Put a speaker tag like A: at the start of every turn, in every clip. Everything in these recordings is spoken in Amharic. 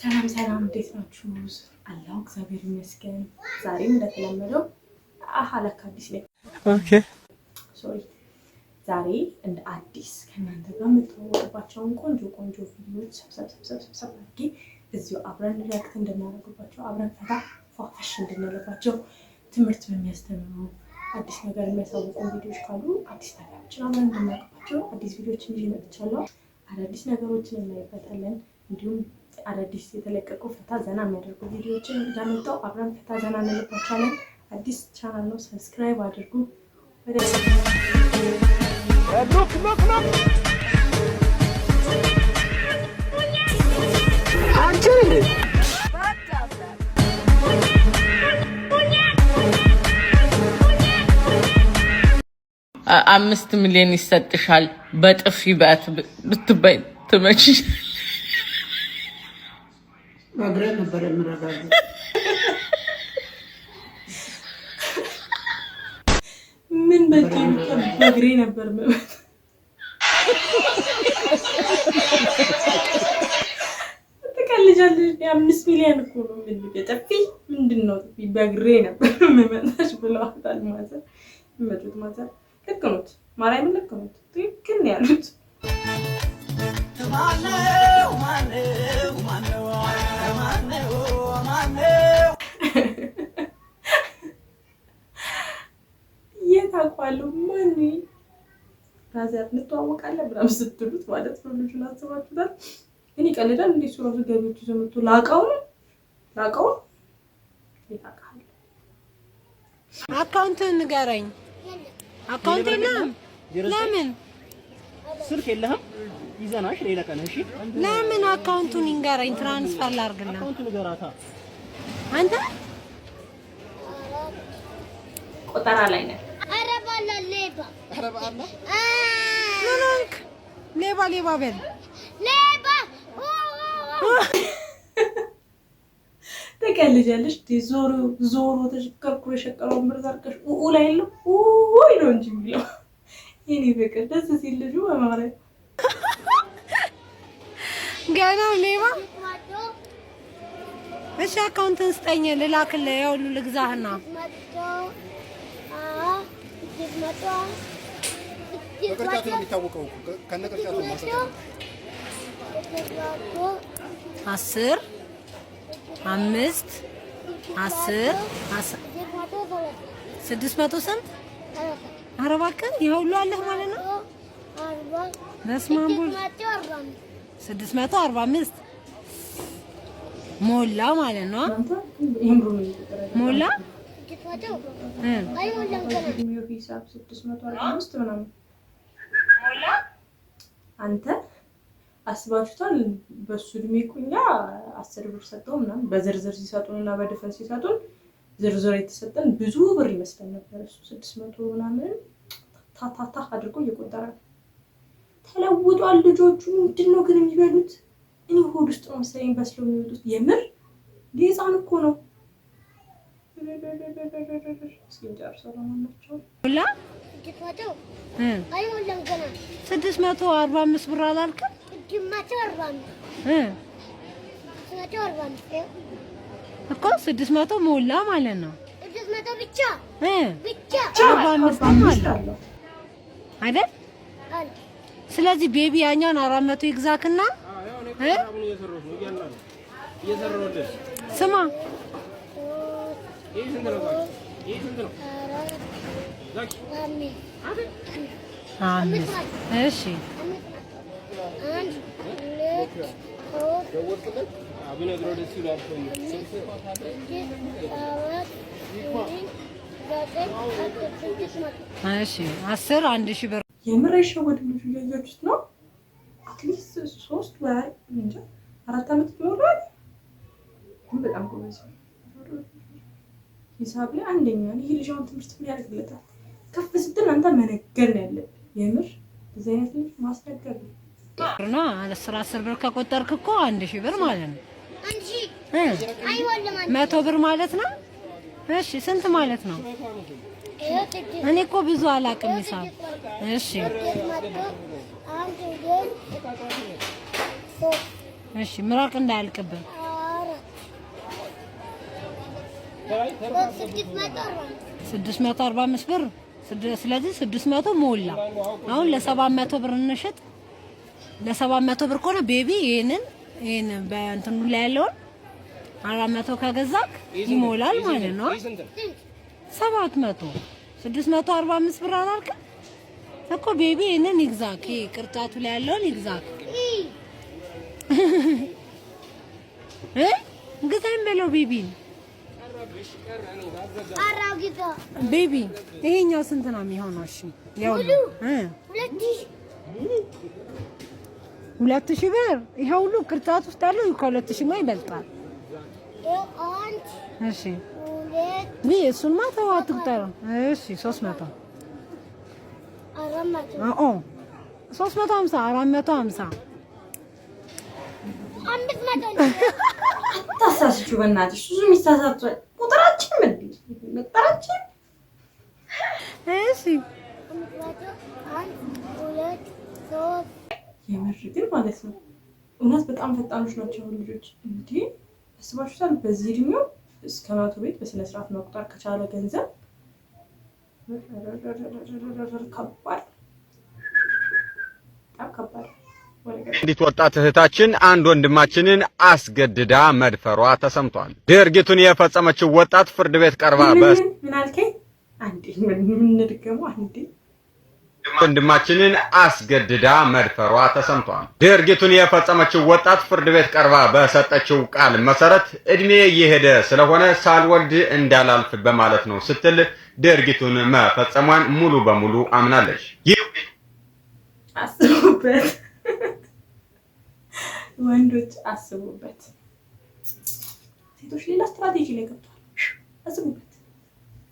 A: ሰላም እንዴት ናችሁ? አላሁ እግዚአብሔር ይመስገን። ዛሬም እንደተለመደው አለካ አዲስ ላይ ዛሬ እንደ አዲስ ከእናንተ ጋር የምትተዋወቅባቸውን ቆንጆ ቪዲዮዎች ሰብሰብ አድርጌ እዚሁ አብረን ሪያክት እንድናደርግባቸው አብረን ፈታ ፏፈሽ እንድንልባቸው ትምህርት በሚያስተምሩ አዲስ ነገር የሚያሳውቁ ቪዲዮዎች ካሉ አዲስ ነገሮችን አብረን እንድናውቅባቸው አዲስ ቪዲዮዎችን ይዤ መጥቻለሁ። አዳዲስ ነገሮችን እናይበታለን። እንዲሁም አዳዲስ የተለቀቁ ፈታ ዘና የሚያደርጉ ቪዲዮዎችን እንዳመጣው አብረን ፈታ ዘና እንልባቸዋለን። አዲስ ቻናል ነው፣ ሰብስክራይብ አድርጉ። ወደ
B: አምስት ሚሊዮን ይሰጥሻል በጥፊ ብትበይ ትመጪ
C: ማግረ ነበር የምረጋው
A: ምን በግሬ ነበር ማለት ተቀልጃለሽ። 5 ሚሊዮን እኮ ነው። ምን በጥፊ ምንድነው? ጥፊ በግሬ ነበር መመጣሽ ብለዋታል። ማዘር ልክ ነው። ማርያም ልክ ነው። ትክክል ነው ያሉት። የታውቃለሁ ማን ማዘር እንተዋወቃለን ብላ ስትሉት ማለት ነው። ልጁን አስባችሁታል? እኔ ቀልዳል እንዴ ሱራቱ ገቢዎች ዘመቱ ላቃው ይታቃል።
D: አካውንት ንገረኝ። አካውንት የለም። ለምን
E: ስልክ የለህም? ይዘናሽ ሌላ ቀን እሺ።
D: ለምን አካውንቱን ንገረኝ፣ ትራንስፈር ላድርግልህ።
E: አካውንቱን ንገራታ።
D: አንተ
A: ቆጠራ ላይ ነህ።
D: አረባላ ሌባ በል ሌባ
A: ተቀልጃለሽ። ዞሮ ተሽከርኩ የሸቀለው ምር ዛርቀሽ ላይ ነው ወይ ነው እንጂ የሚለው የኔ ፍቅር ደስ ሲል ልጁ በማለት
D: ገና ሌባ። እሺ አካውንትን ስጠኝ ልላክልህ። ያውሉ ልግዛህና
F: በቅርጫቱ ነው የሚታወቀው። ከነቅርጫቱ ማሰጠው
D: 10 5 10 600 ስንት? ኧረ እባክህ ይሄ ሁሉ አለህ ማለት ነው? በስመ አብ 645 ሞላ ማለት ነው። ሞላ
A: አንተ አስባችሁታል? በሱ እድሜ እኮ እኛ 10 ብር ሰጠው ምናምን በዝርዝር ሲሰጡንና በድፈን ሲሰጡን ዝርዝር የተሰጠን ብዙ ብር ይመስለን ነበር። እሱ 600 ምናምን ታታታ አድርጎ እየቆጠረ ተለውጧል። ልጆቹ ምንድነው ግን የሚበሉት? እኔ ሆድ ውስጥ ነው መሰለኝ በስለው የሚወጡት። የምር ህፃን እኮ ነው።
D: ሞላ 645 ብር አላልክም? እኮ 600 ሞላ ማለት ነው።
G: 600 ብቻ
D: 45 ማለት ነው አይደል? ስለዚህ ቤቢ ያኛውን 400 ይግዛክና ስማ እሺ እሺ 10 1000 ብር
A: የምሬሽ ወደ ልጁ ያያችሁት ነው። አትሊስት 3 ወይ እንጃ 4 አመት ይኖራል። በጣም ጎበዝ ሂሳብ ላይ አንደኛ ነው። ይሄ ልጅ አሁን ትምህርት ምን ያደርግለታል? ከፍ ስትል አንተ መነገር ነው ያለብህ። የምር እዚህ አይነት ልጅ ማስነገር ነው
D: እና 10 ብር ከቆጠርክ እኮ 1000 ብር ማለት ነው። 100 ብር ማለት ነው። እሺ ስንት ማለት ነው? እኔ እኮ ብዙ አላውቅም ሂሳብ። እሺ እሺ ምራቅ እንዳያልቅብህ 645 ብር ስለዚህ 600 ሞላ አሁን ለ700 ብር እንሽጥ ለ700 ብር ከሆነ ቤቢ ይሄንን በእንትኑ ላይ ያለው 400 ከገዛክ ይሞላል ማለት ነው 700 645 ብር አላልከ እኮ ቤቢ ይሄንን ይግዛክ ቅርጫቱ ላይ ያለውን ይግዛክ ግዛኝ በለው ቤቢን አራጊታ ቤቢ ይሄኛው ስንት ነው የሚሆነው? እሺ ያው 2000 ብር ይሄው ሁሉ ቅርጫት ውስጥ ያለው ከ2000 ነው ይበልጣል። እሺ እሱማ ተው አትቁጠር። እሺ 300 350 450
A: ታሳስችሁ በእናትሽ ብዙ የሚሳሳቱ ቁጥራችን መጣራችን
D: እሺ
A: የምር ግን ማለት ነው እውነት በጣም ፈጣኖች ናቸው ልጆች እንዴ አስባችሁታል በዚህ እድሜው እስከ 100 ቤት በስነ ስርዓት መቁጠር ከቻለ ገንዘብ ከባድ
G: አንዲት ወጣት እህታችን አንድ ወንድማችንን አስገድዳ መድፈሯ ተሰምቷል። ድርጊቱን የፈጸመችው ወጣት ፍርድ ቤት ቀርባ
A: ምን አልከኝ? ምን ድገመው አንዴ
G: ወንድማችንን አስገድዳ መድፈሯ ተሰምቷል። ድርጊቱን የፈጸመችው ወጣት ፍርድ ቤት ቀርባ በሰጠችው ቃል መሰረት እድሜ እየሄደ ስለሆነ ሳልወልድ እንዳላልፍ በማለት ነው ስትል ድርጊቱን መፈጸሟን ሙሉ በሙሉ አምናለች።
A: አስቡበት ወንዶች አስቡበት ሴቶች ሌላ ስትራቴጂ ላይ ገብቷል አስቡበት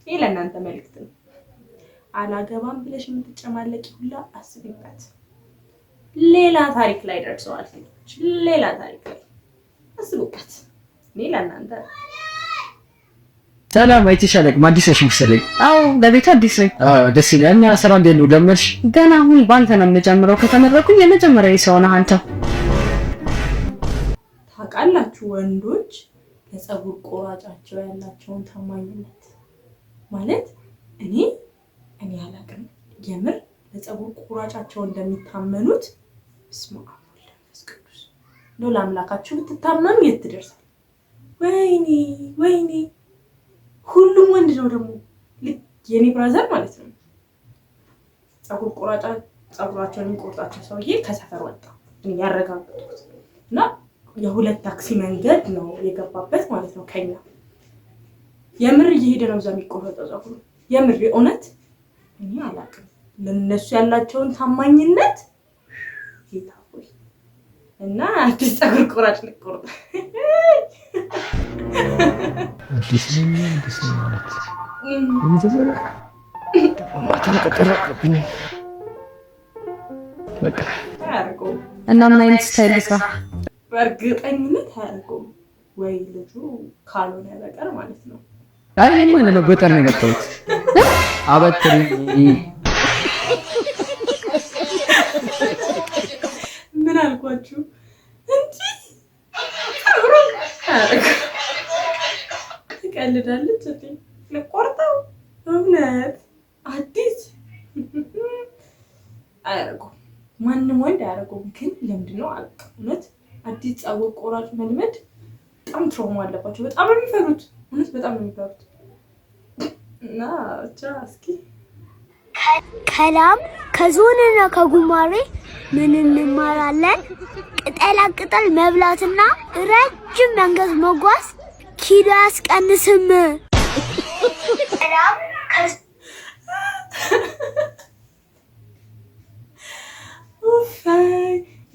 A: ይሄ ለእናንተ መልእክት ነው አላገባም ብለሽ የምትጨማለቂ ሁላ አስቢበት ሌላ ታሪክ ላይ ደርሰዋል ሴቶች ሌላ ታሪክ ላይ አስቡበት ይሄ ለእናንተ
E: ሰላም አይተሻለቅ ማዲስ ነሽ መሰለኝ
H: አው ለቤት አዲስ ነኝ
E: ደስ ይላል እና ስራ እንዴት ነው ደመርሽ
H: ገና አሁን ባንተ ነው የምጀምረው ከተመረኩኝ የመጀመሪያ ሰው ነህ አንተ
A: ታውቃላችሁ ወንዶች ለፀጉር ቆራጫቸው ያላቸውን ታማኝነት ማለት እኔ አላውቅም የምር ለፀጉር ቆራጫቸው እንደሚታመኑት ስማው ለፈስ ቅዱስ ነው ለአምላካችሁ ብትታመኑ የት ትደርሳል ወይኔ ሁሉም ወንድ ነው ደግሞ የኔ ብራዘር ማለት ነው ፀጉር ቆራጫ ፀጉራቸውን የሚቆርጣቸው ሰውዬ ከሰፈር ወጣ እኔ ያረጋግጡት እና የሁለት ታክሲ መንገድ ነው የገባበት ማለት ነው ከኛ የምር እየሄደ ነው እዛ የሚቆረጠው ፀጉሩ የምር እውነት እኔ አላውቅም ለነሱ ያላቸውን ታማኝነት ጌታ ሆይ እና አዲስ ፀጉር ቆራጭ ልቆርጥ
E: አዲስ ማለት የመጀመሪያ ተቀረቀብኝ በቃ
A: አያርገው
H: እና ምን አይነት ስታይል ልስራ
A: በእርግጠኝነት አያርገው ወይ ልጁ ካልሆነ በቀር ማለት ነው
E: አይ ምን ነው በጠር ነው የመጣሁት አበጥሪ
A: ምን አልኳችሁ እንጂ ትቀልዳለች እንዴ ለቆርጣው እውነት አዲስ አያረገው ማንንም ወንድ አያረገው ግን ለምንድነው አልክ እውነት አዲስ ፀጉር ቆራጭ መልመድ በጣም ትሮማ አለባቸው በጣም ነው የሚፈሩት እውነት በጣም ነው የሚፈሩት እና እስኪ
I: ከላም ከዞንና ከጉማሬ ምን እንማራለን ቅጠል መብላትና ረጅም መንገድ መጓዝ ኪሎ ያስቀንስም ከላም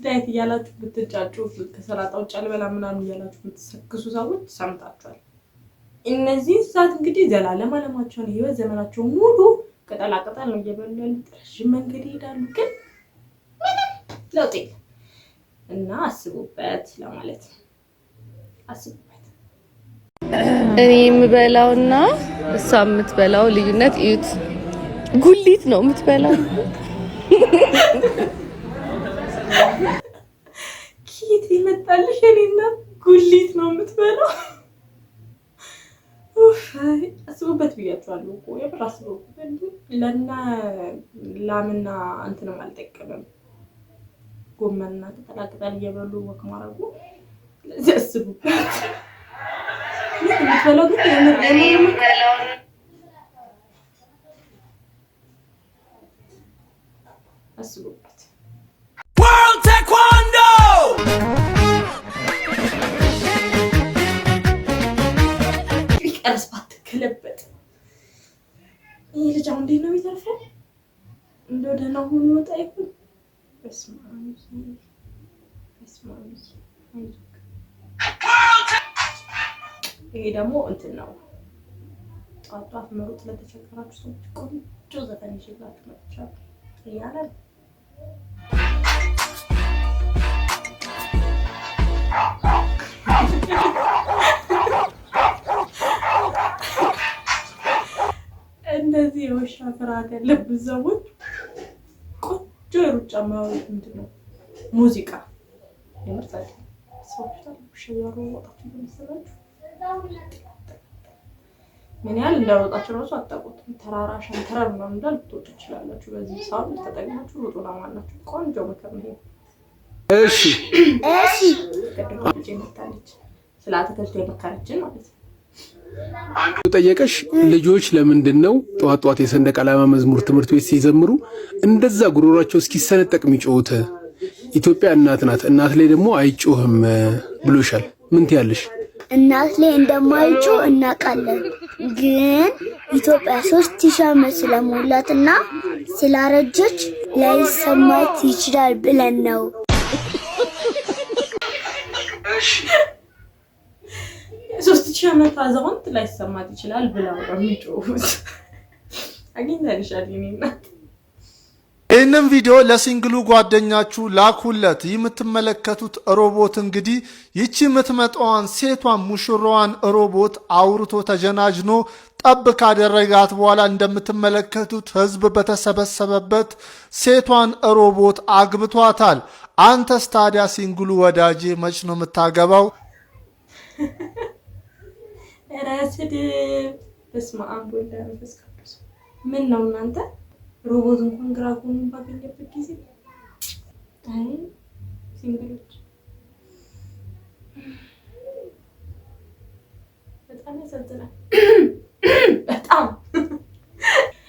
A: ዳይት ያላችሁ ብትጫጩ ከሰላጣ ውጭ አልበላ ምናምን ያላችሁ ብትሰክሱ ሰዎች ሰምታችኋል እነዚህ ሰዓት እንግዲህ ዘላለም አለማቸውን ህይወት ዘመናቸው ሙሉ ቅጠላ ነው እየበሉ ያሉት ረጅም መንገድ ይሄዳሉ ግን ለውጥ የለም እና አስቡበት ለማለት አስቡበት
B: እኔ የምበላውና እሷ የምትበላው ልዩነት እዩት ጉሊት ነው የምትበላው
A: ኪት ይመጣልሽ እኔና ጉሊት ነው የምትበላው አስቡበት ብያችኋለሁ እኮ የምር አስቡበት። ለና ላምና እንትንም አልጠቀመም ጎመንና ቅጠላቅጠል እየበሉ ወክ ማረጉ ለዚህ አስቡበት። ምትበላው ግን አስቡበት።
J: World Taekwondo!
A: ቢቀርስ ባትከለበጥ ይሄ ልጅ አሁን እንዴት ነው የሚተርፈው? እንደው ደህና ሆኖ ወጣ ይሁን። በስመ አብ ይሄ ደግሞ እንትን ነው። ጧት መሮጥ ለተቸገራችሁ ሰዎች ቆንጆ ዘፈን ይዤላችሁ መጥቻለሁ እያለ እንደዚህ የውሻ ፍርሃት ያለብን ሰዎች ቆንጆ የሩጫ ማውራት ምንድን ነው ሙዚቃ የምርጫት ሰዎች ታውቁ ሸያሩ ወጣችሁ በመሰላችሁ ምን ያህል እንደሮጣችሁ ራሱ አጣቁት። ተራራ ሸንተረር ነው እንዳል ትወጡ ይችላልላችሁ። በዚህ ሰዓት ተጠቅማችሁ ሩጡ ነው ማናችሁ። ቆንጆ ምክር ነው።
C: እሺ
A: ቀደም ልጅ መጣለች ስለ አትክልት የመከረችን ማለት ነው።
C: ጠየቀሽ ልጆች ለምንድነው ጧት የሰንደቅ ዓላማ መዝሙር ትምህርት ቤት ሲዘምሩ እንደዛ ጉሮሯቸው እስኪሰነጠቅ የሚጮሁት? ኢትዮጵያ እናት ናት፣ እናት ላይ ደግሞ አይጮህም ብሎሻል። ምን ትያለሽ?
I: እናት ላይ እንደማይጮህ እናውቃለን፣ ግን ኢትዮጵያ 3000 ዓመት ስለሞላትና ስላረጀች ላይሰማት ይችላል ብለን ነው።
C: እሺ
A: 3000 ዓመት አዛውንት ላይሰማት ይችላል ብለው ነው የሚጮሁት። አግኝተንሻል ይኔና
F: ይህንን ቪዲዮ ለሲንግሉ ጓደኛችሁ ላኩለት። የምትመለከቱት ሮቦት እንግዲህ ይቺ የምትመጣዋን ሴቷን ሙሽራዋን ሮቦት አውርቶ ተጀናጅኖ ጠብ ካደረጋት በኋላ እንደምትመለከቱት ህዝብ በተሰበሰበበት ሴቷን ሮቦት አግብቷታል። አንተስ ታዲያ ሲንግሉ ወዳጄ መች ነው የምታገባው?
A: ራስድ በስመ አብ ወወልድ ወመንፈስ ቅዱስ። ምን ነው እናንተ ሮቦት እንኳን ግራ ጎኑን ባገኘበት ጊዜ አይ ሲንግሎች በጣም ያሳዝናል። በጣም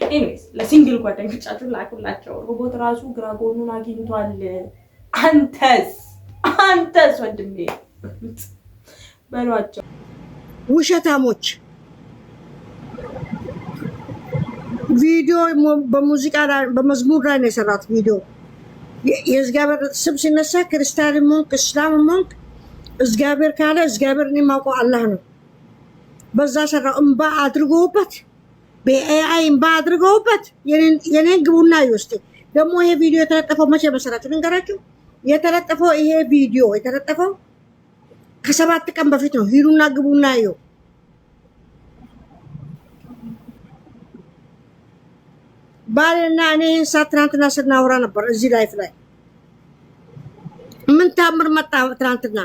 A: ኤኒዌይስ ለሲንግል ጓደኞቻችሁ ላኩላቸው። ሮቦት ራሱ ግራ ጎኑን አግኝቷል። አንተስ ወንድሜ በሏቸው።
K: ውሸታሞች ቪዲዮ በሙዚቃ በመዝሙር ላይ ነው የሰራት ቪዲዮ። የእግዚአብሔር ስም ሲነሳ ክርስቲያን ሞንክ እስላም ሞንክ እግዚአብሔር ካለ እግዚአብሔር እኔ የማውቀው አላህ ነው። በዛ ሰራው እንባ አድርገውበት በኤአይ እንባ አድርገውበት የኔን ግቡና ይወስድ። ደግሞ ይሄ ቪዲዮ የተለጠፈው መቼ መሰራችሁ ልንገራችሁ። የተለጠፈው ይሄ ቪዲዮ የተለጠፈው ከ7 ቀን በፊት ነው። ሂዱና ግቡና ይዩ። ባልና እኔ ትናንትና ስናወራ ነበር እዚህ ላይፍ ላይ። ምን ታምር መጣ ትናንትና?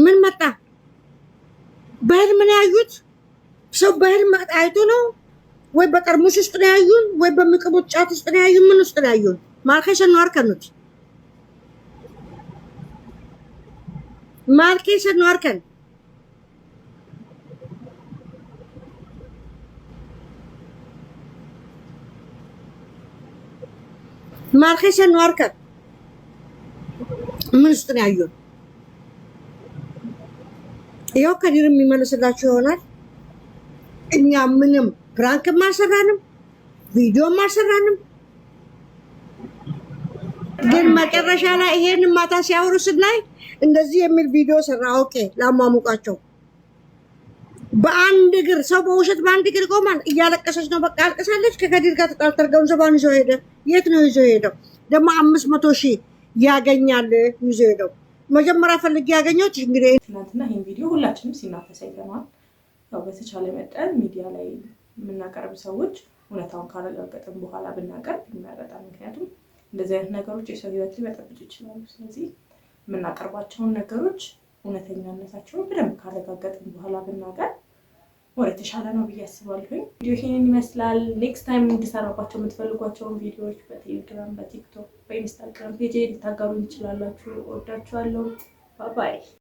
K: ምን መጣ? በህልም ነው ያዩት። ሰው በህልም አይቶ ነው ወይ በጠርሙስ ውስጥ ነው ያዩን፣ ወይ በሚቅቡት ጫት ውስጥ ነው ያዩን። ምን ውስጥ ነው ያዩን? ማርከሽን ነው አርከኑት። ማርከሽን ነው አርከን ማርከሽን ነው አርከን። ምን ውስጥ ነው ያዩን? ይኸው ከዲር የሚመልስላችሁ ይሆናል። እኛ ምንም ፕራንክም አልሰራንም፣ ቪዲዮም አልሰራንም። ግን መጨረሻ ላይ ይሄን ማታ ሲያወሩ ስናይ እንደዚህ የሚል ቪዲዮ ሰራ። ኦኬ ላማሙቃቸው። በአንድ እግር ሰው በውሸት በአንድ እግር ቆማል። እያለቀሰች ነው፣ በቃ አልቀሳለች። ከከዲር ጋር ተጣልተው ገንዘቧን ይዞ ሄደ። የት ነው ይዞ ሄደው? ደግሞ 500,000 ያገኛል ይዞ ሄደው። መጀመሪያ ፈልጌ ያገኘሁት እንግዲህ
A: ትናንትና ይሄን ቪዲዮ ሁላችንም ሲናፈስ አይተናል። ያው በተቻለ መጠን ሚዲያ ላይ የምናቀርብ ሰዎች እውነታውን ካረጋገጥን በኋላ ብናቀርብ ይመረጣል። ምክንያቱም እንደዚህ አይነት ነገሮች የሰው ሕይወት ሊበጠብጡ ይችላሉ። ስለዚህ የምናቀርባቸውን ነገሮች እውነተኛነታቸውን በደንብ ካረጋገጥን በኋላ ብናገር ወደ ተሻለ ነው ብዬ አስባለሁ። ቪዲዮ ይሄንን ይመስላል። ኔክስት ታይም እንድሰራባቸው የምትፈልጓቸውን ቪዲዮዎች በቴሌግራም፣ በቲክቶክ፣ በኢንስታግራም ፔጅ ልታጋሩኝ ትችላላችሁ። እወዳችኋለሁ። ባይ ባይ።